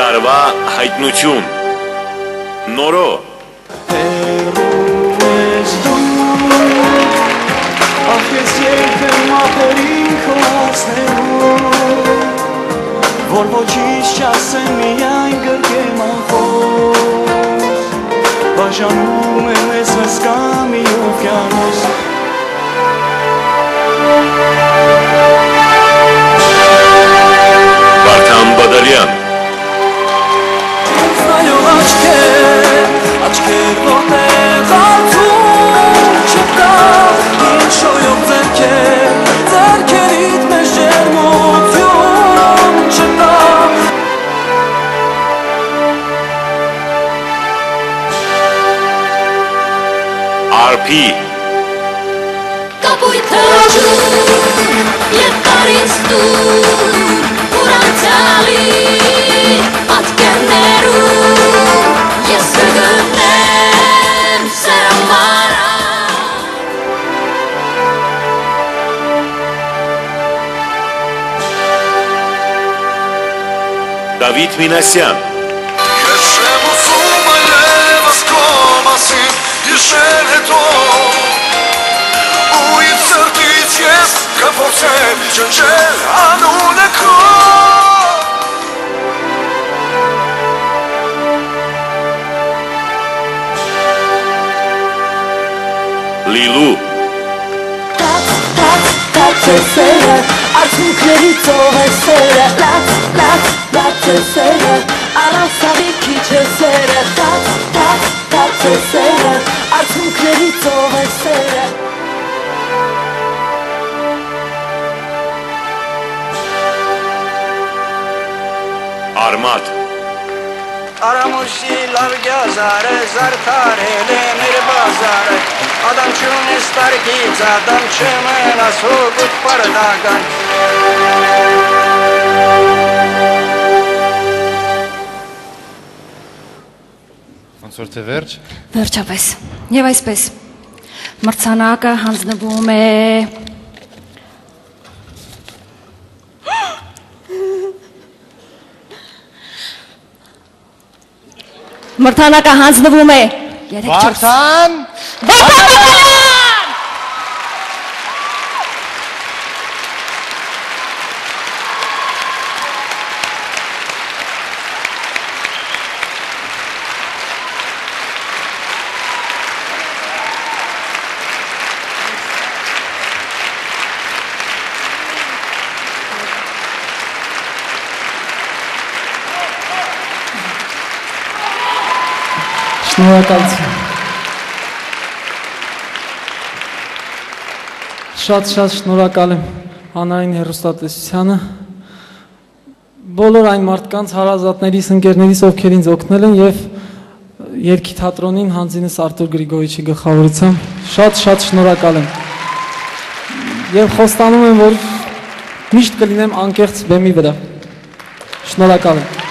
Տարվա հայտնություն Նորո Որ ոչինչ չասեմ միայն գրկեմ անխոս Բաժանում է մեզ հսկա մի օվկիանոս Վարդան Բադալյան Նայող աչքեր որտեղ արթուն չկա Ինչ շոյող ձերքերիդ մեզ ջերմություն չկա Արփի Կապույտը ջուր և կարից դուր Ուրանցալի պատկերներում Ես կգտնեմ սերամարա Դավիթ Մինասյան Ես չեմ ուզում այլևս քո մասին հիշել հետո Ու իմ սրտից ես կփորձեմ ջնջել անունը քո Լիլու Լաց է սերը, արցունքների ծով է սերը Լաց է սերը, առասավի քիչ է սերը Լաց է սերը, արցունքների ծով է սերը Արմատ Արամուսի լավգյազարը զարդարել է մեր բազարը Ադամ չունես տարկից, ադամ չմնաս հոգուտ պարդական Ոնց որ թե վերջ Վերջապես Եվ այսպես Մրցանակը հանձնվում է Մրցանակը հանձնվում է Վարդան Շնորհակալություն։ Շատ շնորհակալ եմ հանրային հեռուստատեսությանը, բոլոր այն մարդկանց, հարազատներիս, ընկերներիս, ովքեր ինձ օգնել են եւ երգի թատրոնին հանձինս Արտուր Գրիգորիչի գլխավորությամբ շատ շնորհակալ եմ։ Եվ խոստանում եմ, որ միշտ կլինեմ անկեղծ բեմի վրա։ Շնորհակալ եմ։